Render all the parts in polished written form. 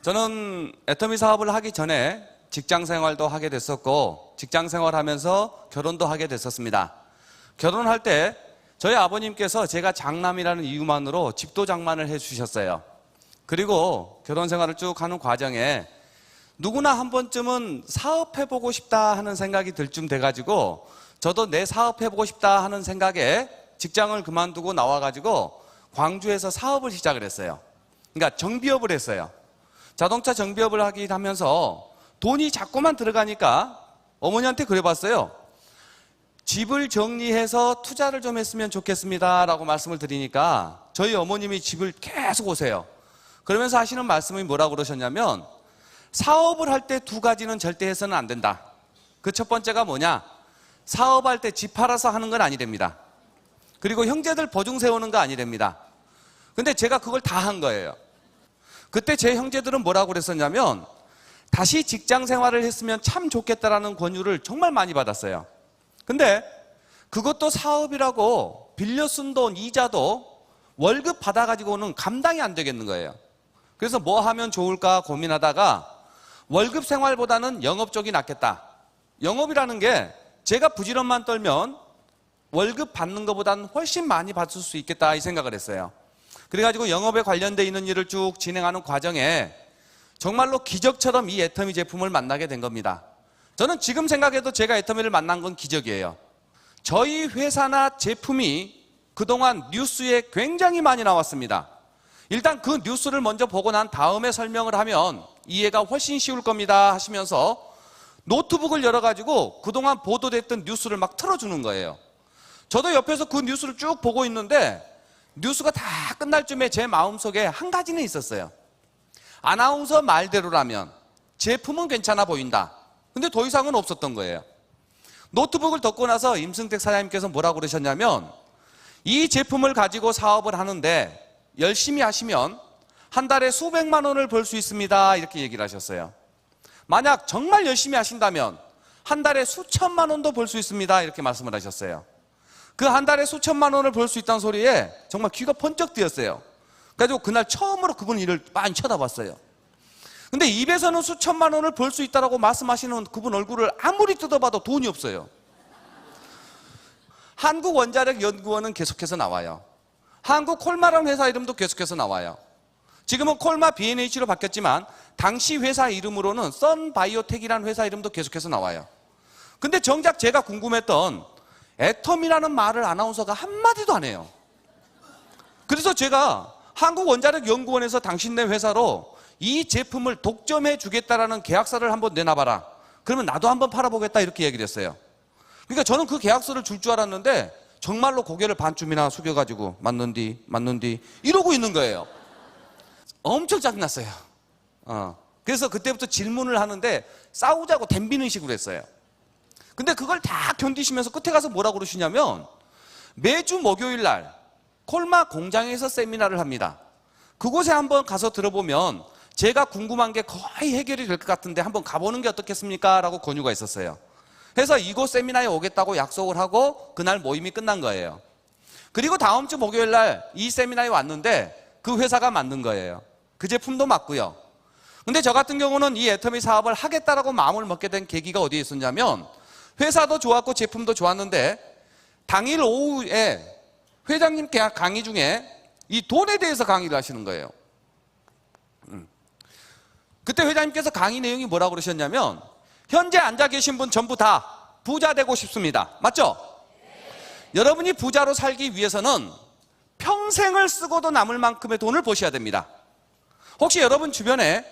저는 애터미 사업을 하기 전에 직장 생활도 하게 됐었고 직장 생활하면서 결혼도 하게 됐었습니다. 결혼할 때 저희 아버님께서 제가 장남이라는 이유만으로 집도 장만을 해주셨어요. 그리고 결혼 생활을 쭉 하는 과정에 누구나 한 번쯤은 사업해보고 싶다 하는 생각이 들 쯤 돼가지고 저도 내 사업해보고 싶다 하는 생각에 직장을 그만두고 나와가지고 광주에서 사업을 시작을 했어요. 그러니까 정비업을 했어요. 자동차 정비업을 하긴 하면서 돈이 자꾸만 들어가니까 어머니한테 그래봤어요. 집을 정리해서 투자를 좀 했으면 좋겠습니다 라고 말씀을 드리니까 저희 어머님이 집을 계속 오세요. 그러면서 하시는 말씀이 뭐라고 그러셨냐면 사업을 할 때 두 가지는 절대 해서는 안 된다. 그 첫 번째가 뭐냐? 사업할 때 집 팔아서 하는 건 아니랍니다. 그리고 형제들 보증 세우는 거 아니랍니다. 근데 제가 그걸 다 한 거예요. 그때 제 형제들은 뭐라고 그랬었냐면 다시 직장 생활을 했으면 참 좋겠다라는 권유를 정말 많이 받았어요. 근데 그것도 사업이라고 빌려 쓴 돈 이자도 월급 받아가지고는 감당이 안 되겠는 거예요. 그래서 뭐 하면 좋을까 고민하다가 월급 생활보다는 영업 쪽이 낫겠다. 영업이라는 게 제가 부지런만 떨면 월급 받는 것보다는 훨씬 많이 받을 수 있겠다 이 생각을 했어요. 그래가지고 영업에 관련되어 있는 일을 쭉 진행하는 과정에 정말로 기적처럼 이 애터미 제품을 만나게 된 겁니다. 저는 지금 생각해도 제가 애터미를 만난 건 기적이에요. 저희 회사나 제품이 그동안 뉴스에 굉장히 많이 나왔습니다. 일단 그 뉴스를 먼저 보고 난 다음에 설명을 하면 이해가 훨씬 쉬울 겁니다 하시면서 노트북을 열어가지고 그동안 보도됐던 뉴스를 막 틀어주는 거예요. 저도 옆에서 그 뉴스를 쭉 보고 있는데 뉴스가 다 끝날 쯤에 제 마음속에 한 가지는 있었어요. 아나운서 말대로라면 제품은 괜찮아 보인다. 근데 더 이상은 없었던 거예요. 노트북을 덮고 나서 임승택 사장님께서 뭐라고 그러셨냐면 이 제품을 가지고 사업을 하는데 열심히 하시면 한 달에 수백만 원을 벌 수 있습니다 이렇게 얘기를 하셨어요. 만약 정말 열심히 하신다면 한 달에 수천만 원도 벌 수 있습니다 이렇게 말씀을 하셨어요. 그 한 달에 수천만 원을 벌 수 있다는 소리에 정말 귀가 번쩍 뜨였어요. 그래가지고 그날 처음으로 그분 일을 많이 쳐다봤어요. 근데 입에서는 수천만 원을 벌 수 있다고 말씀하시는 그분 얼굴을 아무리 뜯어봐도 돈이 없어요. 한국원자력연구원은 계속해서 나와요. 한국콜마라는 회사 이름도 계속해서 나와요. 지금은 콜마 B&H로 바뀌었지만 당시 회사 이름으로는 선바이오텍이라는 회사 이름도 계속해서 나와요. 근데 정작 제가 궁금했던 애텀이라는 말을 아나운서가 한마디도 안 해요. 그래서 제가 한국원자력연구원에서 당신네 회사로 이 제품을 독점해 주겠다라는 계약서를 한번 내놔봐라. 그러면 나도 한번 팔아보겠다 이렇게 얘기를 했어요. 그러니까 저는 그 계약서를 줄 줄 알았는데 정말로 고개를 반쯤이나 숙여가지고 맞는디 이러고 있는 거예요. 엄청 짜증났어요. 그래서 그때부터 질문을 하는데 싸우자고 덤비는 식으로 했어요. 근데 그걸 다 견디시면서 끝에 가서 뭐라고 그러시냐면 매주 목요일 날 콜마 공장에서 세미나를 합니다. 그곳에 한번 가서 들어보면 제가 궁금한 게 거의 해결이 될 것 같은데 한번 가보는 게 어떻겠습니까? 라고 권유가 있었어요. 그래서 이곳 세미나에 오겠다고 약속을 하고 그날 모임이 끝난 거예요. 그리고 다음 주 목요일 날 이 세미나에 왔는데 그 회사가 맞는 거예요. 그 제품도 맞고요. 근데 저 같은 경우는 이 애터미 사업을 하겠다라고 마음을 먹게 된 계기가 어디에 있었냐면 회사도 좋았고 제품도 좋았는데 당일 오후에 회장님 강의 중에 이 돈에 대해서 강의를 하시는 거예요. 그때 회장님께서 강의 내용이 뭐라고 그러셨냐면 현재 앉아 계신 분 전부 다 부자 되고 싶습니다. 맞죠? 여러분이 부자로 살기 위해서는 평생을 쓰고도 남을 만큼의 돈을 버셔야 됩니다. 혹시 여러분 주변에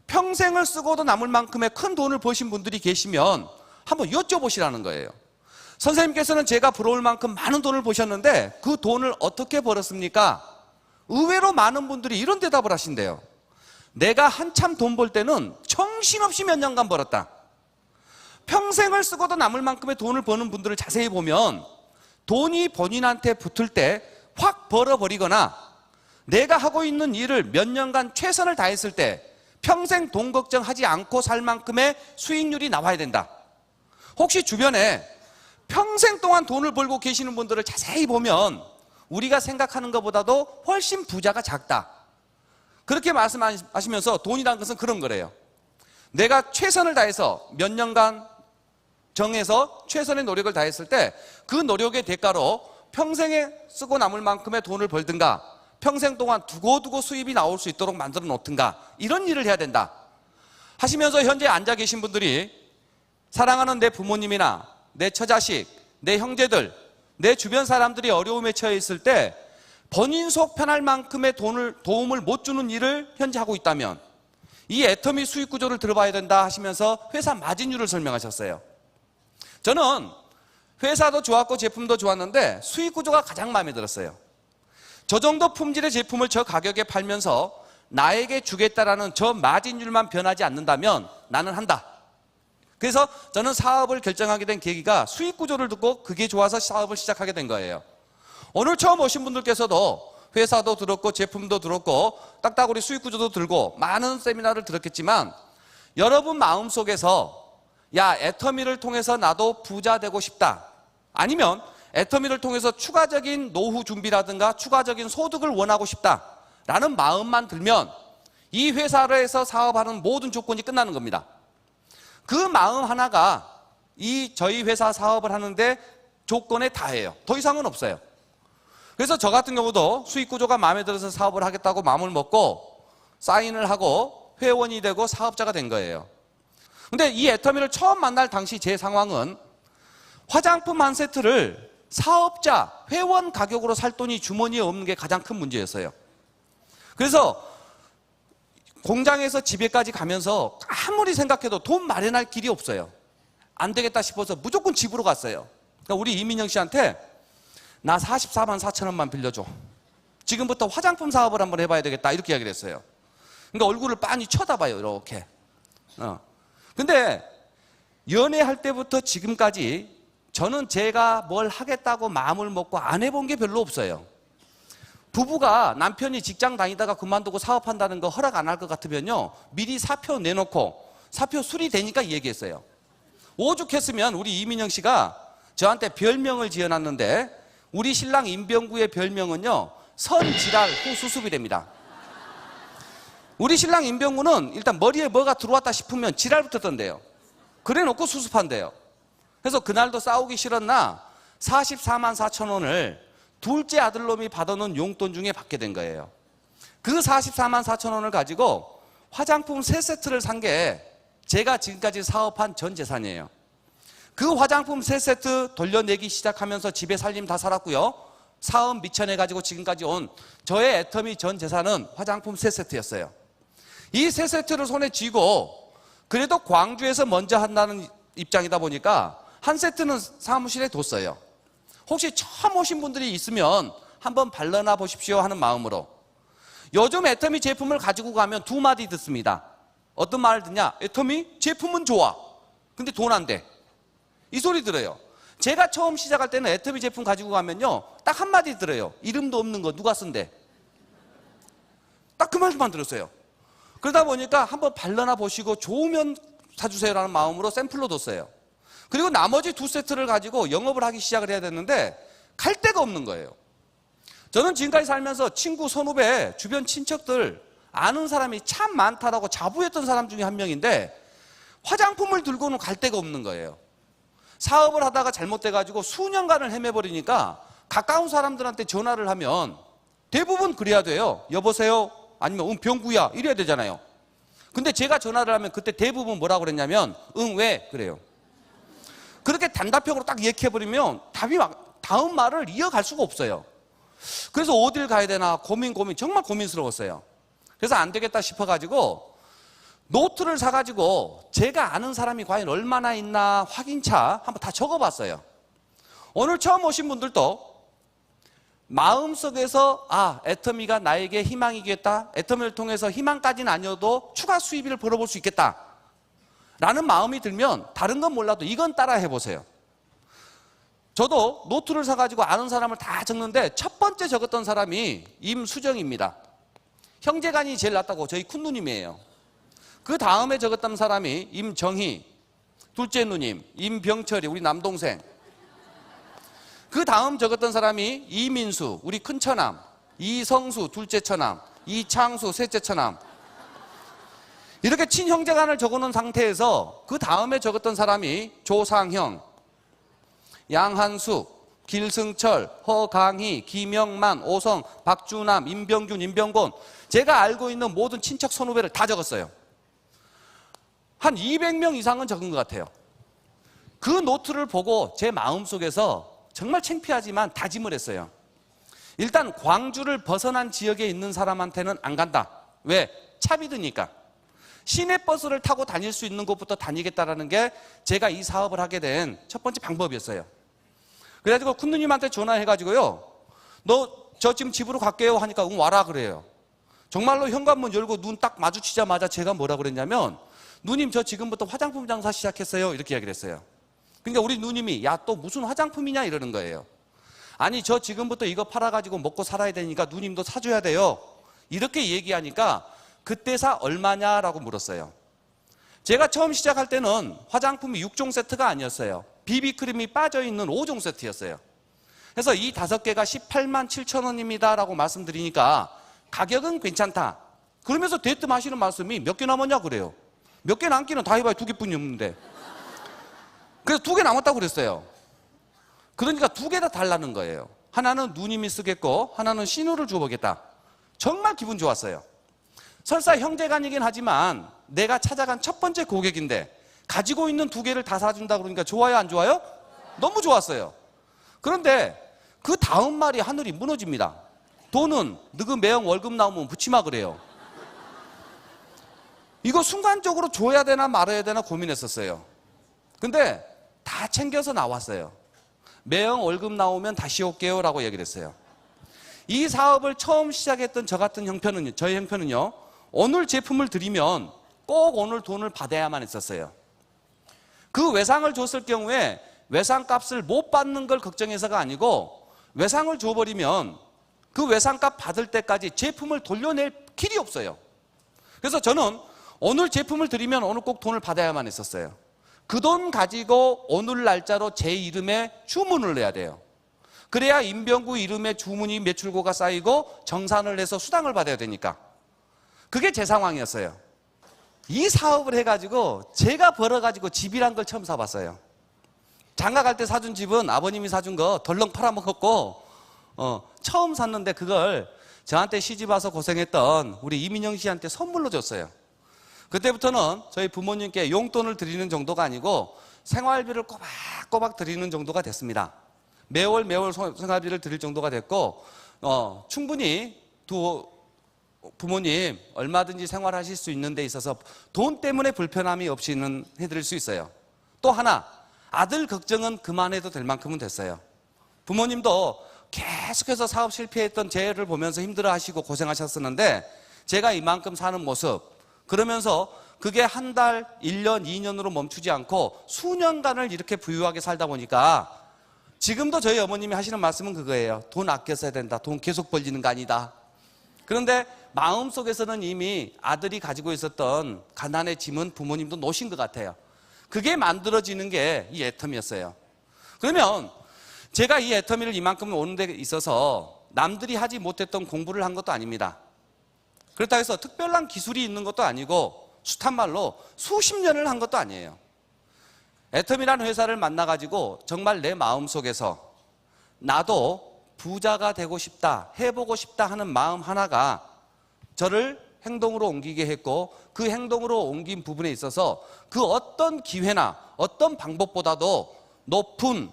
평생을 쓰고도 남을 만큼의 큰 돈을 버신 분들이 계시면 한번 여쭤보시라는 거예요. 선생님께서는 제가 부러울 만큼 많은 돈을 버셨는데 그 돈을 어떻게 벌었습니까? 의외로 많은 분들이 이런 대답을 하신대요. 내가 한참 돈 벌 때는 정신없이 몇 년간 벌었다. 평생을 쓰고도 남을 만큼의 돈을 버는 분들을 자세히 보면 돈이 본인한테 붙을 때 확 벌어버리거나 내가 하고 있는 일을 몇 년간 최선을 다했을 때 평생 돈 걱정하지 않고 살 만큼의 수익률이 나와야 된다. 혹시 주변에 평생 동안 돈을 벌고 계시는 분들을 자세히 보면 우리가 생각하는 것보다도 훨씬 부자가 작다. 그렇게 말씀하시면서 돈이라는 것은 그런 거래요. 내가 최선을 다해서 몇 년간 정해서 최선의 노력을 다했을 때 그 노력의 대가로 평생에 쓰고 남을 만큼의 돈을 벌든가 평생 동안 두고두고 수입이 나올 수 있도록 만들어 놓든가 이런 일을 해야 된다 하시면서 현재 앉아 계신 분들이 사랑하는 내 부모님이나 내 처자식, 내 형제들, 내 주변 사람들이 어려움에 처해 있을 때 본인 속 편할 만큼의 도움을 못 주는 일을 현재 하고 있다면 이 애터미 수익 구조를 들어봐야 된다 하시면서 회사 마진율을 설명하셨어요. 저는 회사도 좋았고 제품도 좋았는데 수익 구조가 가장 마음에 들었어요. 저 정도 품질의 제품을 저 가격에 팔면서 나에게 주겠다라는 저 마진율만 변하지 않는다면 나는 한다. 그래서 저는 사업을 결정하게 된 계기가 수익 구조를 듣고 그게 좋아서 사업을 시작하게 된 거예요. 오늘 처음 오신 분들께서도 회사도 들었고 제품도 들었고 딱따구리 수익 구조도 들고 많은 세미나를 들었겠지만 여러분 마음속에서 야, 애터미를 통해서 나도 부자 되고 싶다. 아니면 애터미를 통해서 추가적인 노후 준비라든가 추가적인 소득을 원하고 싶다라는 마음만 들면 이 회사에서 사업하는 모든 조건이 끝나는 겁니다. 그 마음 하나가 저희 회사 사업을 하는데 조건에 다해요. 더 이상은 없어요. 그래서 저 같은 경우도 수익 구조가 마음에 들어서 사업을 하겠다고 마음을 먹고 사인을 하고 회원이 되고 사업자가 된 거예요. 근데 이 애터미를 처음 만날 당시 제 상황은 화장품 한 세트를 사업자, 회원 가격으로 살 돈이 주머니에 없는 게 가장 큰 문제였어요. 그래서 공장에서 집에까지 가면서 아무리 생각해도 돈 마련할 길이 없어요. 안 되겠다 싶어서 무조건 집으로 갔어요. 그러니까 우리 이민영 씨한테 나 44만 4천 원만 빌려줘. 지금부터 화장품 사업을 한번 해봐야 되겠다 이렇게 이야기를 했어요. 그러니까 얼굴을 빤히 쳐다봐요 이렇게. 근데 연애할 때부터 지금까지 저는 제가 뭘 하겠다고 마음을 먹고 안 해본 게 별로 없어요. 부부가 남편이 직장 다니다가 그만두고 사업한다는 거 허락 안 할 것 같으면요 미리 사표 내놓고 사표 수리되니까 얘기했어요. 오죽했으면 우리 이민영 씨가 저한테 별명을 지어놨는데 우리 신랑 임병구의 별명은요 선지랄 후 수습이랍니다. 우리 신랑 임병구는 일단 머리에 뭐가 들어왔다 싶으면 지랄부터 던데요. 그래 놓고 수습한대요. 그래서 그날도 싸우기 싫었나 44만 4천 원을 둘째 아들놈이 받아놓은 용돈 중에 받게 된 거예요. 그 44만 4천 원을 가지고 화장품 3세트를 산 게 제가 지금까지 사업한 전 재산이에요. 그 화장품 3세트 돌려내기 시작하면서 집에 살림 다 살았고요. 사업 미천해가지고 지금까지 온 저의 애터미 전 재산은 화장품 3세트였어요. 이 3세트를 손에 쥐고 그래도 광주에서 먼저 한다는 입장이다 보니까 한 세트는 사무실에 뒀어요. 혹시 처음 오신 분들이 있으면 한번 발라나 보십시오 하는 마음으로. 요즘 애터미 제품을 가지고 가면 2마디 듣습니다. 어떤 말을 듣냐? 애터미 제품은 좋아. 근데 돈 안 돼. 이 소리 들어요. 제가 처음 시작할 때는 애터미 제품 가지고 가면요 딱 한마디 들어요. 이름도 없는 거 누가 쓴대. 딱 그 말만 들었어요. 그러다 보니까 한번 발라나 보시고 좋으면 사주세요라는 마음으로 샘플로 뒀어요. 그리고 나머지 2세트를 가지고 영업을 하기 시작을 해야 됐는데 갈 데가 없는 거예요. 저는 지금까지 살면서 친구, 선후배, 주변 친척들 아는 사람이 참 많다라고 자부했던 사람 중에 한 명인데 화장품을 들고는 갈 데가 없는 거예요. 사업을 하다가 잘못돼가지고 수년간을 헤매버리니까 가까운 사람들한테 전화를 하면 대부분 그래야 돼요. 여보세요? 아니면 병구야 이래야 되잖아요. 근데 제가 전화를 하면 그때 대부분 뭐라고 그랬냐면 응 왜? 그래요. 그렇게 단답형으로 딱 얘기해버리면 답이 다음 말을 이어갈 수가 없어요. 그래서 어딜 가야 되나 고민 정말 고민스러웠어요. 그래서 안 되겠다 싶어가지고 노트를 사가지고 제가 아는 사람이 과연 얼마나 있나 확인차 한번 다 적어봤어요. 오늘 처음 오신 분들도 마음속에서 애터미가 나에게 희망이겠다. 애터미를 통해서 희망까지는 아니어도 추가 수입을 벌어볼 수 있겠다 라는 마음이 들면 다른 건 몰라도 이건 따라 해보세요. 저도 노트를 사가지고 아는 사람을 다 적는데 첫 번째 적었던 사람이 임수정입니다. 형제간이 제일 낫다고 저희 큰누님이에요. 그 다음에 적었던 사람이 임정희, 둘째 누님, 임병철이 우리 남동생. 그 다음 적었던 사람이 이민수, 우리 큰처남, 이성수, 둘째 처남, 이창수, 셋째 처남. 이렇게 친형제간을 적어놓은 상태에서 그 다음에 적었던 사람이 조상형, 양한숙, 길승철, 허강희, 김영만, 오성, 박주남, 임병균, 임병곤, 제가 알고 있는 모든 친척 선후배를 다 적었어요. 한 200명 이상은 적은 것 같아요. 그 노트를 보고 제 마음속에서 정말 창피하지만 다짐을 했어요. 일단 광주를 벗어난 지역에 있는 사람한테는 안 간다. 왜? 차비 드니까. 시내버스를 타고 다닐 수 있는 곳부터 다니겠다라는 게 제가 이 사업을 하게 된 첫 번째 방법이었어요. 그래가지고 쿤누님한테 전화해가지고요, 너 저 지금 집으로 갈게요 하니까 응 와라 그래요. 정말로 현관문 열고 눈 딱 마주치자마자 제가 뭐라 그랬냐면, 누님 저 지금부터 화장품 장사 시작했어요 이렇게 이야기를 했어요. 그러니까 우리 누님이 야 또 무슨 화장품이냐 이러는 거예요. 아니 저 지금부터 이거 팔아가지고 먹고 살아야 되니까 누님도 사줘야 돼요 이렇게 얘기하니까 그때사 얼마냐라고 물었어요. 제가 처음 시작할 때는 화장품이 6종 세트가 아니었어요. 비비크림이 빠져있는 5종 세트였어요. 그래서 이 5개가 18만 7천 원입니다 라고 말씀드리니까 가격은 괜찮다 그러면서 대뜸 하시는 말씀이 몇 개 남았냐 그래요. 몇 개 남기는 다 해봐야 2개뿐이 없는데. 그래서 2개 남았다고 그랬어요. 그러니까 2개 다 달라는 거예요. 하나는 누님이 쓰겠고 하나는 신우를 줘보겠다. 정말 기분 좋았어요. 설사 형제간이긴 하지만 내가 찾아간 첫 번째 고객인데 가지고 있는 2개를 다 사준다 그러니까 좋아요 안 좋아요? 너무 좋았어요. 그런데 그 다음 말이 하늘이 무너집니다. 돈은 너그 매형 월급 나오면 붙이마 그래요. 이거 순간적으로 줘야 되나 말아야 되나 고민했었어요. 근데 다 챙겨서 나왔어요. 매형 월급 나오면 다시 올게요 라고 얘기를 했어요. 이 사업을 처음 시작했던 저 같은 형편은요, 저희 형편은요, 오늘 제품을 드리면 꼭 오늘 돈을 받아야만 했었어요. 그 외상을 줬을 경우에 외상값을 못 받는 걸 걱정해서가 아니고, 외상을 줘버리면 그 외상값 받을 때까지 제품을 돌려낼 길이 없어요. 그래서 저는 오늘 제품을 드리면 오늘 꼭 돈을 받아야만 했었어요. 그 돈 가지고 오늘 날짜로 제 이름에 주문을 내야 돼요. 그래야 임병구 이름의 주문이 매출고가 쌓이고 정산을 해서 수당을 받아야 되니까. 그게 제 상황이었어요. 이 사업을 해가지고 제가 벌어가지고 집이란 걸 처음 사봤어요. 장가 갈 때 사준 집은 아버님이 사준 거 덜렁 팔아먹었고, 처음 샀는데 그걸 저한테 시집 와서 고생했던 우리 이민영 씨한테 선물로 줬어요. 그때부터는 저희 부모님께 용돈을 드리는 정도가 아니고 생활비를 꼬박꼬박 드리는 정도가 됐습니다. 매월 생활비를 드릴 정도가 됐고, 충분히 두 부모님 얼마든지 생활하실 수 있는 데 있어서 돈 때문에 불편함이 없이는 해드릴 수 있어요. 또 하나, 아들 걱정은 그만해도 될 만큼은 됐어요. 부모님도 계속해서 사업 실패했던 재해를 보면서 힘들어하시고 고생하셨었는데 제가 이만큼 사는 모습, 그러면서 그게 한 달, 1년, 2년으로 멈추지 않고 수년간을 이렇게 부유하게 살다 보니까 지금도 저희 어머님이 하시는 말씀은 그거예요. 돈 아껴 써야 된다. 돈 계속 벌리는 거 아니다. 그런데 마음속에서는 이미 아들이 가지고 있었던 가난의 짐은 부모님도 놓으신 것 같아요. 그게 만들어지는 게 이 애텀이었어요. 그러면 제가 이 애터미를 이만큼 오는 데 있어서 남들이 하지 못했던 공부를 한 것도 아닙니다. 그렇다고 해서 특별한 기술이 있는 것도 아니고 숱한 말로 수십 년을 한 것도 아니에요. 애텀이라는 회사를 만나가지고 정말 내 마음속에서 나도 부자가 되고 싶다, 해보고 싶다 하는 마음 하나가 저를 행동으로 옮기게 했고, 그 행동으로 옮긴 부분에 있어서 그 어떤 기회나 어떤 방법보다도 높은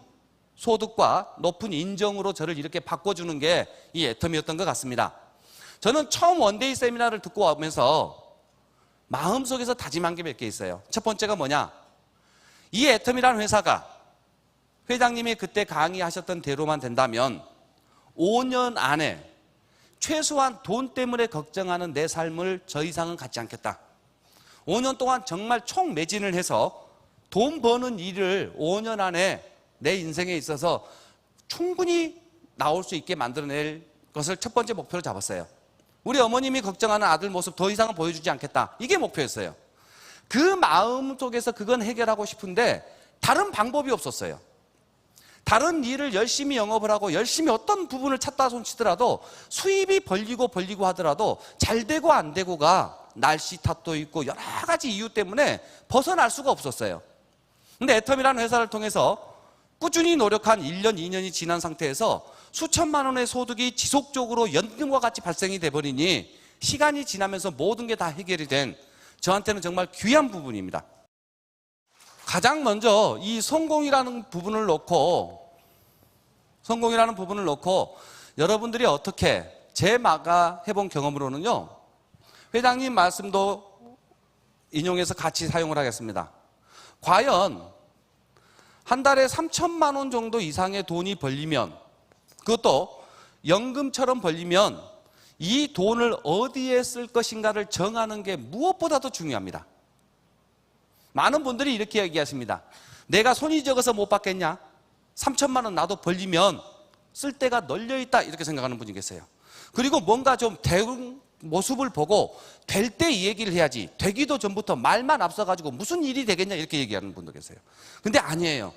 소득과 높은 인정으로 저를 이렇게 바꿔주는 게 이 애텀이었던 것 같습니다. 저는 처음 원데이 세미나를 듣고 오면서 마음속에서 다짐한 게 몇 개 있어요. 첫 번째가 뭐냐, 이 애텀이라는 회사가 회장님이 그때 강의하셨던 대로만 된다면 5년 안에 최소한 돈 때문에 걱정하는 내 삶을 저 이상은 갖지 않겠다. 5년 동안 정말 총매진을 해서 돈 버는 일을 5년 안에 내 인생에 있어서 충분히 나올 수 있게 만들어낼 것을 첫 번째 목표로 잡았어요. 우리 어머님이 걱정하는 아들 모습 더 이상은 보여주지 않겠다. 이게 목표였어요. 그 마음 속에서 그건 해결하고 싶은데 다른 방법이 없었어요. 다른 일을 열심히 영업을 하고 열심히 어떤 부분을 찾다 손치더라도 수입이 벌리고 하더라도 잘 되고 안 되고가 날씨 탓도 있고 여러 가지 이유 때문에 벗어날 수가 없었어요. 근데 애텀이라는 회사를 통해서 꾸준히 노력한 1년, 2년이 지난 상태에서 수천만 원의 소득이 지속적으로 연금과 같이 발생이 돼버리니 시간이 지나면서 모든 게 다 해결이 된 저한테는 정말 귀한 부분입니다. 가장 먼저 이 성공이라는 부분을 놓고 여러분들이 어떻게 제가 해본 경험으로는요, 회장님 말씀도 인용해서 같이 사용을 하겠습니다. 과연 한 달에 3천만 원 정도 이상의 돈이 벌리면, 그것도 연금처럼 벌리면 이 돈을 어디에 쓸 것인가를 정하는 게 무엇보다도 중요합니다. 많은 분들이 이렇게 얘기하십니다. 내가 손이 적어서 못 받겠냐? 3천만 원 나도 벌리면 쓸 데가 널려있다, 이렇게 생각하는 분이 계세요. 그리고 뭔가 좀 대응 모습을 보고 될 때 이 얘기를 해야지, 되기도 전부터 말만 앞서가지고 무슨 일이 되겠냐 이렇게 얘기하는 분도 계세요. 근데 아니에요.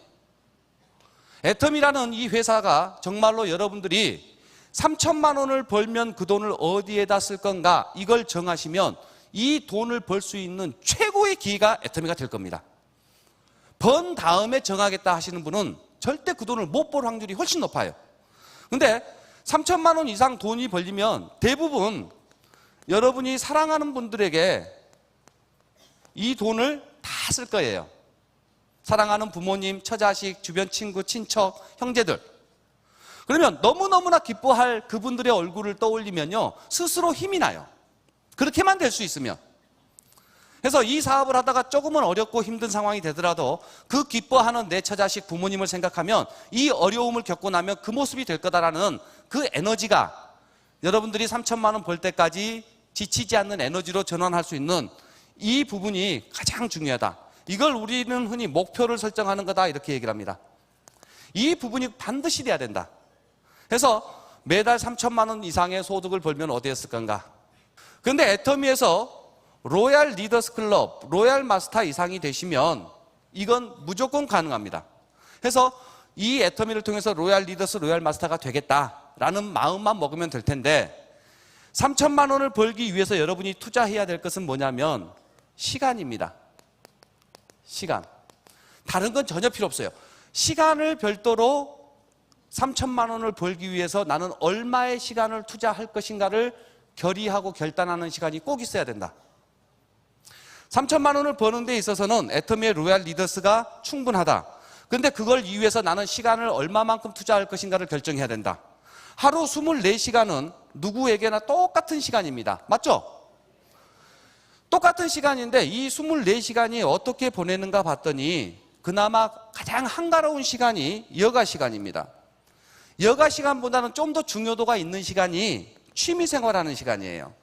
애텀이라는 이 회사가 정말로 여러분들이 3천만 원을 벌면 그 돈을 어디에다 쓸 건가, 이걸 정하시면 이 돈을 벌 수 있는 최고의 기회가 애터미가 될 겁니다. 번 다음에 정하겠다 하시는 분은 절대 그 돈을 못 벌 확률이 훨씬 높아요. 근데 3천만 원 이상 돈이 벌리면 대부분 여러분이 사랑하는 분들에게 이 돈을 다 쓸 거예요. 사랑하는 부모님, 처자식, 주변 친구, 친척, 형제들. 그러면 너무너무나 기뻐할 그분들의 얼굴을 떠올리면요, 스스로 힘이 나요. 그렇게만 될 수 있으면. 그래서 이 사업을 하다가 조금은 어렵고 힘든 상황이 되더라도 그 기뻐하는 내 처자식, 부모님을 생각하면 이 어려움을 겪고 나면 그 모습이 될 거다라는 그 에너지가 여러분들이 3천만 원 벌 때까지 지치지 않는 에너지로 전환할 수 있는 이 부분이 가장 중요하다. 이걸 우리는 흔히 목표를 설정하는 거다, 이렇게 얘기를 합니다. 이 부분이 반드시 돼야 된다. 그래서 매달 3천만 원 이상의 소득을 벌면 어디에 쓸 건가? 그런데 애터미에서 로얄 리더스 클럽, 로얄 마스터 이상이 되시면 이건 무조건 가능합니다. 그래서 이 애터미를 통해서 로얄 리더스, 로얄 마스터가 되겠다라는 마음만 먹으면 될 텐데, 3천만 원을 벌기 위해서 여러분이 투자해야 될 것은 뭐냐면 시간입니다. 시간. 다른 건 전혀 필요 없어요. 시간을 별도로 3천만 원을 벌기 위해서 나는 얼마의 시간을 투자할 것인가를 결의하고 결단하는 시간이 꼭 있어야 된다. 3천만 원을 버는 데 있어서는 애터미의 로얄 리더스가 충분하다. 그런데 그걸 위해서 나는 시간을 얼마만큼 투자할 것인가를 결정해야 된다. 하루 24시간은 누구에게나 똑같은 시간입니다. 맞죠? 똑같은 시간인데 이 24시간이 어떻게 보내는가 봤더니 그나마 가장 한가로운 시간이 여가 시간입니다. 여가 시간보다는 좀 더 중요도가 있는 시간이 취미생활하는 시간이에요.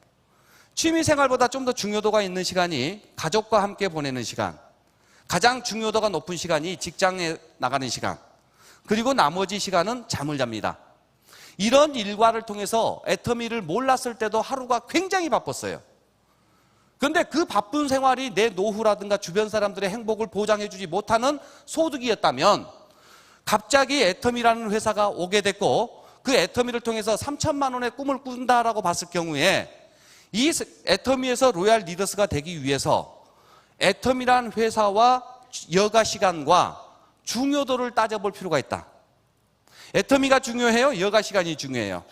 취미생활보다 좀 더 중요도가 있는 시간이 가족과 함께 보내는 시간, 가장 중요도가 높은 시간이 직장에 나가는 시간, 그리고 나머지 시간은 잠을 잡니다. 이런 일과를 통해서 애터미를 몰랐을 때도 하루가 굉장히 바빴어요. 그런데 그 바쁜 생활이 내 노후라든가 주변 사람들의 행복을 보장해주지 못하는 소득이었다면 갑자기 애터미라는 회사가 오게 됐고 그 애터미를 통해서 3천만 원의 꿈을 꾼다라고 봤을 경우에 이 애터미에서 로얄 리더스가 되기 위해서 애터미라는 회사와 여가 시간과 중요도를 따져볼 필요가 있다. 애터미가 중요해요? 여가 시간이 중요해요?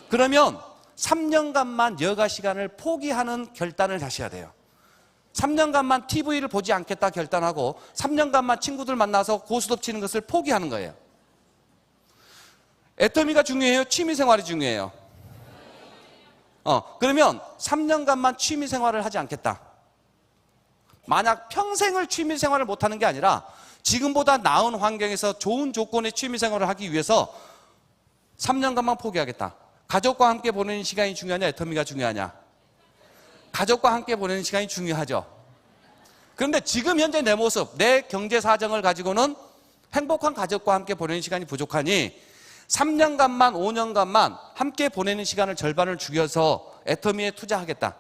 그러면 3년간만 여가 시간을 포기하는 결단을 다시 해야 돼요. 3년간만 TV를 보지 않겠다 결단하고 3년간만 친구들 만나서 고스톱 치는 것을 포기하는 거예요. 애터미가 중요해요? 취미생활이 중요해요? 그러면 3년간만 취미생활을 하지 않겠다. 만약 평생을 취미생활을 못하는 게 아니라 지금보다 나은 환경에서 좋은 조건의 취미생활을 하기 위해서 3년간만 포기하겠다. 가족과 함께 보내는 시간이 중요하냐, 애터미가 중요하냐? 가족과 함께 보내는 시간이 중요하죠. 그런데 지금 현재 내 모습, 내 경제 사정을 가지고는 행복한 가족과 함께 보내는 시간이 부족하니 3년간만, 5년간만 함께 보내는 시간을 절반을 죽여서 애터미에 투자하겠다.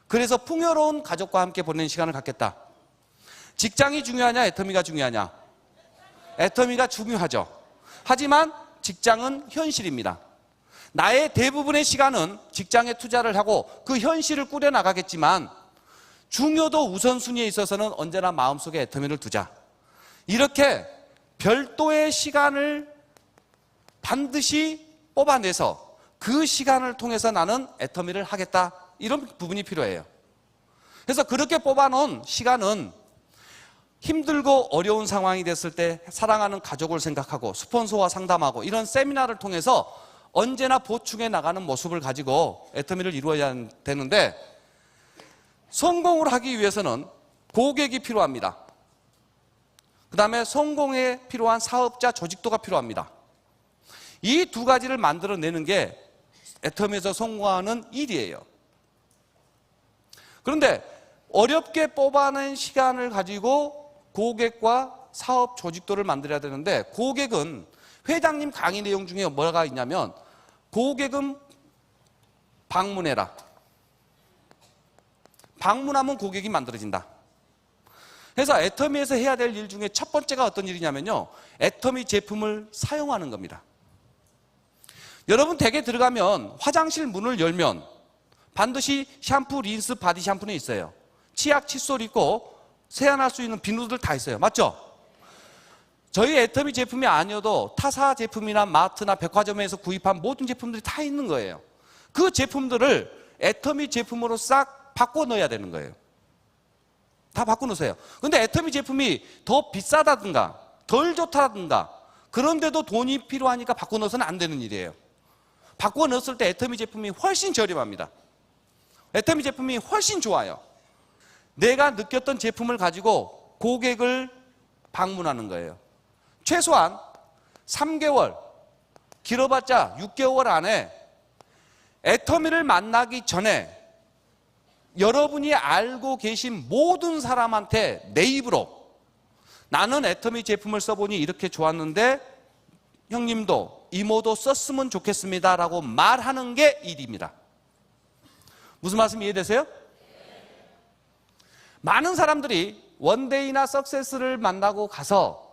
그래서 풍요로운 가족과 함께 보내는 시간을 갖겠다. 직장이 중요하냐, 애터미가 중요하냐? 애터미가 중요하죠. 하지만 직장은 현실입니다. 나의 대부분의 시간은 직장에 투자를 하고 그 현실을 꾸려나가겠지만 중요도 우선순위에 있어서는 언제나 마음속에 애터미를 두자. 이렇게 별도의 시간을 반드시 뽑아내서 그 시간을 통해서 나는 애터미를 하겠다. 이런 부분이 필요해요. 그래서 그렇게 뽑아놓은 시간은 힘들고 어려운 상황이 됐을 때 사랑하는 가족을 생각하고 스폰서와 상담하고 이런 세미나를 통해서 언제나 보충해 나가는 모습을 가지고 애터미를 이루어야 되는데, 성공을 하기 위해서는 고객이 필요합니다. 그 다음에 성공에 필요한 사업자 조직도가 필요합니다. 이 두 가지를 만들어내는 게 애터미에서 성공하는 일이에요. 그런데 어렵게 뽑아낸 시간을 가지고 고객과 사업 조직도를 만들어야 되는데, 고객은 회장님 강의 내용 중에 뭐가 있냐면 고객은 방문해라. 방문하면 고객이 만들어진다. 그래서 애터미에서 해야 될 일 중에 첫 번째가 어떤 일이냐면요, 애터미 제품을 사용하는 겁니다. 여러분 댁에 들어가면 화장실 문을 열면 반드시 샴푸, 린스, 바디 샴푸는 있어요. 치약, 칫솔 있고 세안할 수 있는 비누들 다 있어요. 맞죠? 저희 애터미 제품이 아니어도 타사 제품이나 마트나 백화점에서 구입한 모든 제품들이 다 있는 거예요. 그 제품들을 애터미 제품으로 싹 바꿔 넣어야 되는 거예요. 다 바꿔 놓으세요. 근데 애터미 제품이 더 비싸다든가 덜 좋다든가 그런데도 돈이 필요하니까 바꿔 넣어서는 안 되는 일이에요. 바꿔 넣었을 때 애터미 제품이 훨씬 저렴합니다. 애터미 제품이 훨씬 좋아요. 내가 느꼈던 제품을 가지고 고객을 방문하는 거예요. 최소한 3개월, 길어봤자 6개월 안에 애터미를 만나기 전에 여러분이 알고 계신 모든 사람한테 내 입으로 나는 애터미 제품을 써보니 이렇게 좋았는데 형님도 이모도 썼으면 좋겠습니다 라고 말하는 게 일입니다. 무슨 말씀 이해되세요? 많은 사람들이 원데이나 석세스를 만나고 가서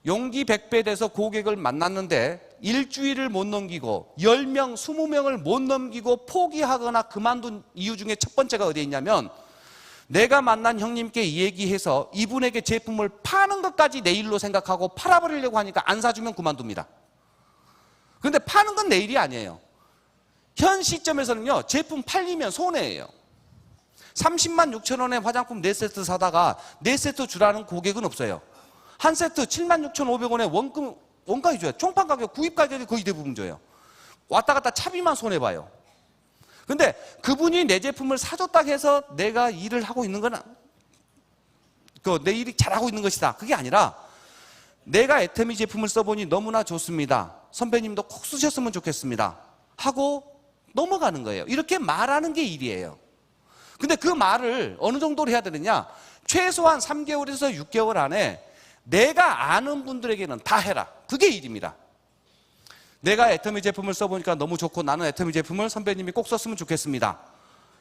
용기 100배 돼서 고객을 만났는데 일주일을 못 넘기고 10명, 20명을 못 넘기고 포기하거나 그만둔 이유 중에 첫 번째가 어디에 있냐면, 내가 만난 형님께 얘기해서 이분에게 제품을 파는 것까지 내 일로 생각하고 팔아버리려고 하니까 안 사주면 그만둡니다. 그런데 파는 건 내 일이 아니에요. 현 시점에서는요, 제품 팔리면 손해예요. 30만 6천 원에 화장품 4세트 사다가 4세트 주라는 고객은 없어요. 한 세트 76,500원에 원가에 줘요. 총판 가격, 구입 가격이 거의 대부분 줘요. 왔다 갔다 차비만 손해봐요. 근데 그분이 내 제품을 사줬다 해서 내가 일을 하고 있는 건, 내 일이 잘하고 있는 것이다. 그게 아니라, 내가 애터미 제품을 써보니 너무나 좋습니다. 선배님도 꼭 쓰셨으면 좋겠습니다. 하고 넘어가는 거예요. 이렇게 말하는 게 일이에요. 근데 그 말을 어느 정도로 해야 되느냐? 최소한 3개월에서 6개월 안에 내가 아는 분들에게는 다 해라. 그게 일입니다. 내가 애터미 제품을 써보니까 너무 좋고 나는 애터미 제품을 선배님이 꼭 썼으면 좋겠습니다.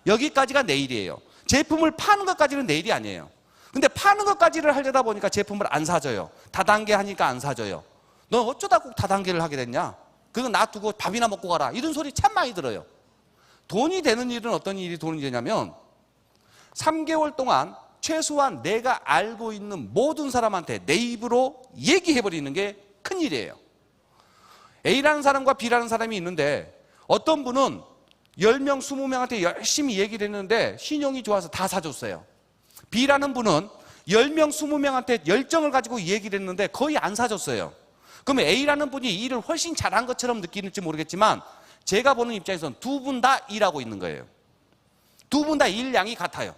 여기까지가 내 일이에요. 제품을 파는 것까지는 내 일이 아니에요. 근데 파는 것까지를 하려다 보니까 제품을 안 사줘요. 다단계 하니까 안 사줘요. 너 어쩌다 꼭 다단계를 하게 됐냐? 그거 놔두고 밥이나 먹고 가라. 이런 소리 참 많이 들어요. 돈이 되는 일은 어떤 일이 돈이 되냐면 3개월 동안 최소한 내가 알고 있는 모든 사람한테 내 입으로 얘기해버리는 게 큰일이에요. A라는 사람과 B라는 사람이 있는데 어떤 분은 10명, 20명한테 열심히 얘기를 했는데 신용이 좋아서 다 사줬어요. B라는 분은 10명, 20명한테 열정을 가지고 얘기를 했는데 거의 안 사줬어요. 그러면 A라는 분이 일을 훨씬 잘한 것처럼 느끼는지 모르겠지만 제가 보는 입장에서는 두 분 다 일하고 있는 거예요. 두 분 다 일량이 같아요.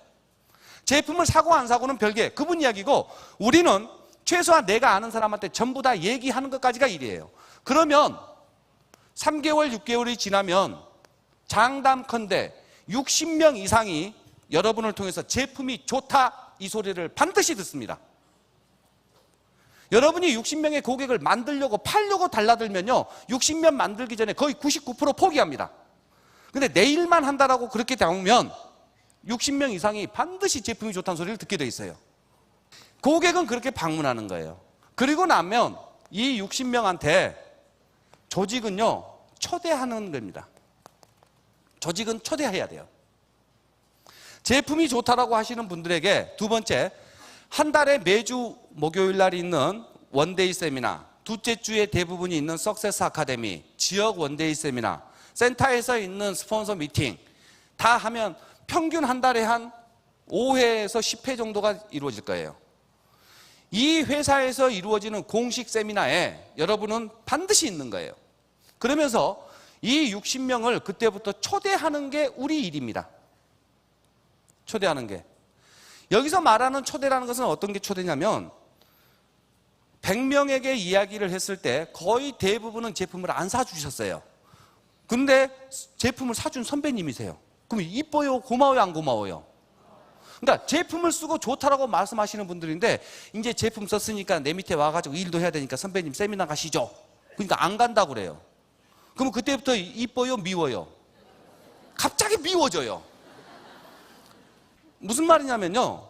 제품을 사고 안 사고는 별개, 그분 이야기고, 우리는 최소한 내가 아는 사람한테 전부 다 얘기하는 것까지가 일이에요. 그러면 3개월, 6개월이 지나면 장담컨대 60명 이상이 여러분을 통해서 제품이 좋다 이 소리를 반드시 듣습니다. 여러분이 60명의 고객을 만들려고 팔려고 달라들면요, 60명 만들기 전에 거의 99% 포기합니다. 근데 내일만 한다라고 그렇게 나오면 60명 이상이 반드시 제품이 좋다는 소리를 듣게 돼 있어요. 고객은 그렇게 방문하는 거예요. 그리고 나면 이 60명한테 조직은요, 초대하는 겁니다. 조직은 초대해야 돼요. 제품이 좋다라고 하시는 분들에게 두 번째, 한 달에 매주 목요일 날 있는 원데이 세미나, 둘째 주에 대부분이 있는 석세스 아카데미, 지역 원데이 세미나, 센터에서 있는 스폰서 미팅 다 하면 평균 한 달에 한 5회에서 10회 정도가 이루어질 거예요. 이 회사에서 이루어지는 공식 세미나에 여러분은 반드시 있는 거예요. 그러면서 이 60명을 그때부터 초대하는 게 우리 일입니다. 초대하는 게. 여기서 말하는 초대라는 것은 어떤 게 초대냐면 100명에게 이야기를 했을 때 거의 대부분은 제품을 안 사주셨어요. 근데 제품을 사준 선배님이세요. 그럼 이뻐요? 고마워요? 안 고마워요? 그러니까 제품을 쓰고 좋다라고 말씀하시는 분들인데 이제 제품 썼으니까 내 밑에 와가지고 일도 해야 되니까 선배님 세미나 가시죠. 그러니까 안 간다고 그래요. 그럼 그때부터 이뻐요? 미워요? 갑자기 미워져요. 무슨 말이냐면요,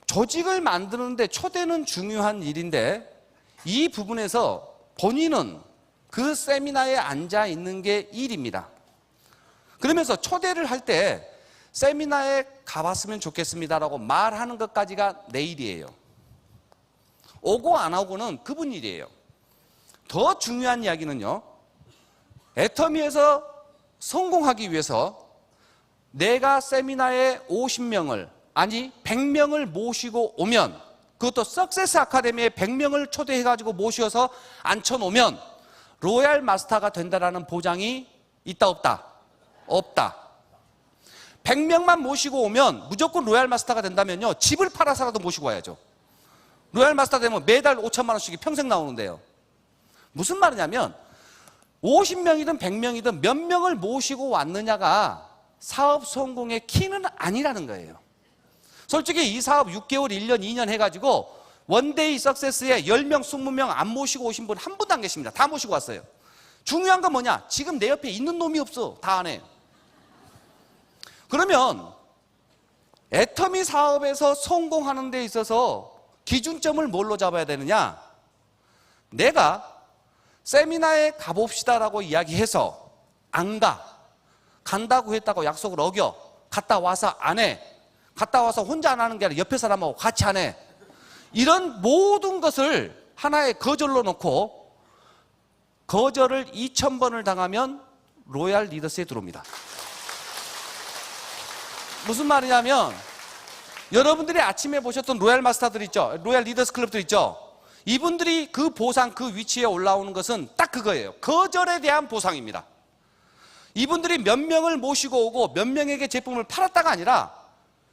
조직을 만드는데 초대는 중요한 일인데 이 부분에서 본인은 그 세미나에 앉아 있는 게 일입니다. 그러면서 초대를 할 때 세미나에 가봤으면 좋겠습니다라고 말하는 것까지가 내 일이에요. 오고 안 오고는 그분 일이에요. 더 중요한 이야기는요, 애터미에서 성공하기 위해서 내가 세미나에 50명을 아니 100명을 모시고 오면, 그것도 석세스 아카데미에 100명을 초대해가지고 모셔서 앉혀놓으면 로얄 마스터가 된다라는 보장이 있다 없다? 없다. 100명만 모시고 오면 무조건 로얄 마스터가 된다면요, 집을 팔아서라도 모시고 와야죠. 로얄 마스터 되면 매달 5천만 원씩이 평생 나오는데요. 무슨 말이냐면 50명이든 100명이든 몇 명을 모시고 왔느냐가 사업 성공의 키는 아니라는 거예요. 솔직히 이 사업 6개월, 1년, 2년 해가지고 원데이 석세스에 10명, 20명 안 모시고 오신 분 한 분도 안 계십니다. 다 모시고 왔어요. 중요한 건 뭐냐? 지금 내 옆에 있는 놈이 없어. 다 안 해요. 그러면 애터미 사업에서 성공하는 데 있어서 기준점을 뭘로 잡아야 되느냐? 내가 세미나에 가봅시다라고 이야기해서 안 가. 간다고 했다고 약속을 어겨. 갔다 와서 안 해. 갔다 와서 혼자 안 하는 게 아니라 옆에 사람하고 같이 안 해. 이런 모든 것을 하나의 거절로 놓고 거절을 2000번을 당하면 로얄 리더스에 들어옵니다. 무슨 말이냐면 여러분들이 아침에 보셨던 로얄 마스터들 있죠? 로얄 리더스 클럽들 있죠? 이분들이 그 보상, 그 위치에 올라오는 것은 딱 그거예요. 거절에 대한 보상입니다. 이분들이 몇 명을 모시고 오고 몇 명에게 제품을 팔았다가 아니라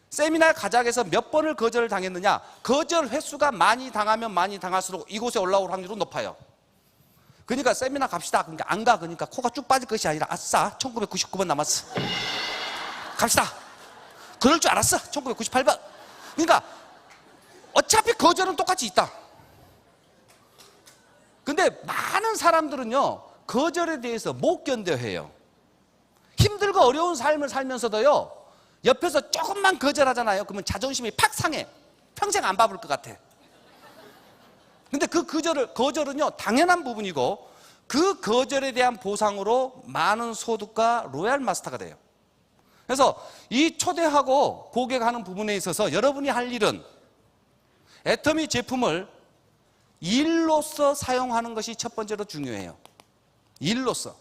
세미나 가작에서 몇 번을 거절을 당했느냐, 거절 횟수가 많이 당하면 많이 당할수록 이곳에 올라올 확률은 높아요. 그러니까 세미나 갑시다. 그러니까 안 가. 그러니까 코가 쭉 빠질 것이 아니라 아싸 1999번 남았어. 갑시다. 그럴 줄 알았어. 1998번. 그러니까 어차피 거절은 똑같이 있다. 근데 많은 사람들은요, 거절에 대해서 못 견뎌해요. 힘들고 어려운 삶을 살면서도요, 옆에서 조금만 거절하잖아요. 그러면 자존심이 팍 상해. 평생 안 밟을 것 같아. 근데 그 거절은요, 당연한 부분이고 그 거절에 대한 보상으로 많은 소득과 로얄 마스터가 돼요. 그래서 이 초대하고 고객하는 부분에 있어서 여러분이 할 일은 애터미 제품을 일로서 사용하는 것이 첫 번째로 중요해요. 일로서.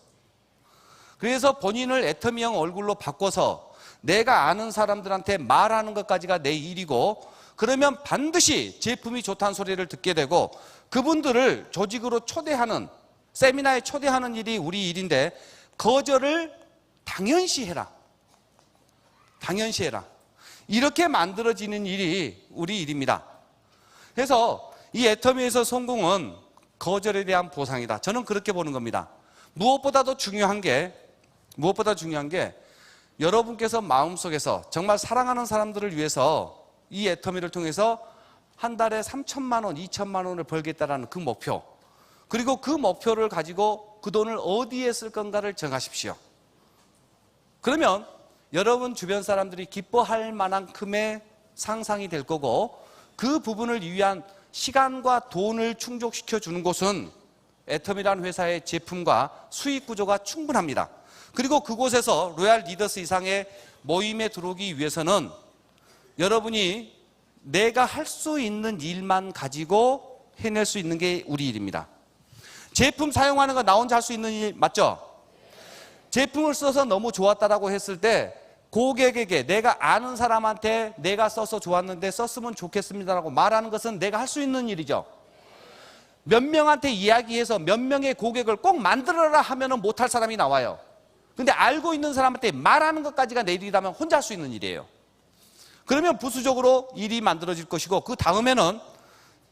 그래서 본인을 애터미형 얼굴로 바꿔서 내가 아는 사람들한테 말하는 것까지가 내 일이고, 그러면 반드시 제품이 좋다는 소리를 듣게 되고 그분들을 조직으로 초대하는, 세미나에 초대하는 일이 우리 일인데 거절을 당연시 해라. 당연시 해라. 이렇게 만들어지는 일이 우리 일입니다. 그래서 이 애터미에서 성공은 거절에 대한 보상이다. 저는 그렇게 보는 겁니다. 무엇보다도 중요한 게 여러분께서 마음속에서 정말 사랑하는 사람들을 위해서 이 애터미를 통해서 한 달에 3천만 원, 2천만 원을 벌겠다라는 그 목표, 그리고 그 목표를 가지고 그 돈을 어디에 쓸 건가를 정하십시오. 그러면 여러분 주변 사람들이 기뻐할 만큼의 상상이 될 거고 그 부분을 위한 시간과 돈을 충족시켜 주는 곳은 애텀이라는 회사의 제품과 수익 구조가 충분합니다. 그리고 그곳에서 로얄 리더스 이상의 모임에 들어오기 위해서는 여러분이 내가 할 수 있는 일만 가지고 해낼 수 있는 게 우리 일입니다. 제품 사용하는 거 나 혼자 할 수 있는 일 맞죠? 제품을 써서 너무 좋았다라고 했을 때 고객에게 내가 아는 사람한테 내가 써서 좋았는데 썼으면 좋겠습니다라고 말하는 것은 내가 할 수 있는 일이죠. 몇 명한테 이야기해서 몇 명의 고객을 꼭 만들어라 하면은 못할 사람이 나와요. 근데 알고 있는 사람한테 말하는 것까지가 내 일이라면 혼자 할 수 있는 일이에요. 그러면 부수적으로 일이 만들어질 것이고, 그 다음에는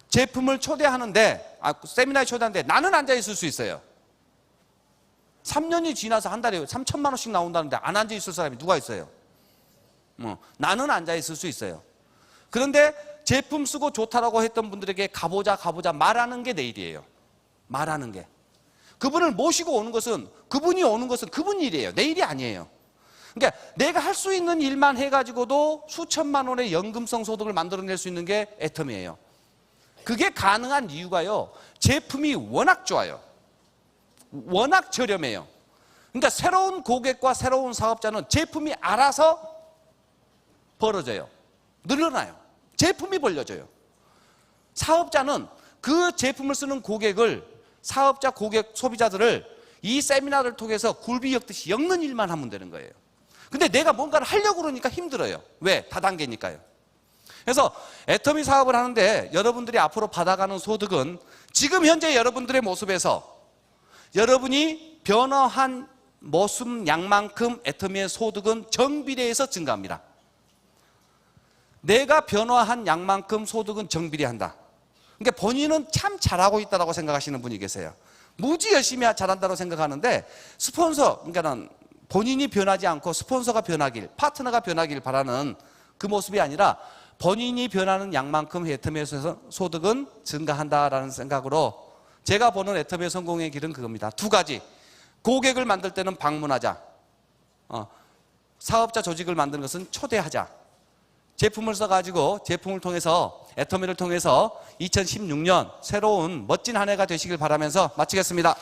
제품을 초대하는데, 세미나에 초대하는데 나는 앉아 있을 수 있어요. 3년이 지나서 한 달에 3천만 원씩 나온다는데 안 앉아 있을 사람이 누가 있어요? 나는 앉아 있을 수 있어요. 그런데 제품 쓰고 좋다라고 했던 분들에게 가보자 말하는 게 내 일이에요. 말하는 게. 그분을 모시고 오는 것은, 그분이 오는 것은 그분 일이에요. 내 일이 아니에요. 그러니까 내가 할 수 있는 일만 해가지고도 수천만 원의 연금성 소득을 만들어낼 수 있는 게 애텀이에요. 그게 가능한 이유가요, 제품이 워낙 좋아요. 워낙 저렴해요. 그러니까 새로운 고객과 새로운 사업자는 제품이 알아서 벌어져요. 늘어나요. 제품이 벌려져요. 사업자는 그 제품을 쓰는 고객을, 사업자, 고객, 소비자들을 이 세미나를 통해서 굴비 엮듯이 엮는 일만 하면 되는 거예요. 근데 내가 뭔가를 하려고 그러니까 힘들어요. 왜? 다단계니까요. 그래서 애터미 사업을 하는데 여러분들이 앞으로 받아가는 소득은 지금 현재 여러분들의 모습에서 여러분이 변화한 모습 양만큼 애터미의 소득은 정비례해서 증가합니다. 내가 변화한 양만큼 소득은 정비례한다. 그러니까 본인은 참 잘하고 있다고 생각하시는 분이 계세요. 무지 열심히 잘한다고 생각하는데 스폰서, 그러니까는 본인이 변하지 않고 스폰서가 변하길, 파트너가 변하길 바라는 그 모습이 아니라 본인이 변하는 양만큼 애터미에서 소득은 증가한다라는 생각으로 제가 보는 애터미의 성공의 길은 그겁니다. 두 가지. 고객을 만들 때는 방문하자. 사업자 조직을 만드는 것은 초대하자. 제품을 써가지고 제품을 통해서, 애터미를 통해서 2016년 새로운 멋진 한 해가 되시길 바라면서 마치겠습니다.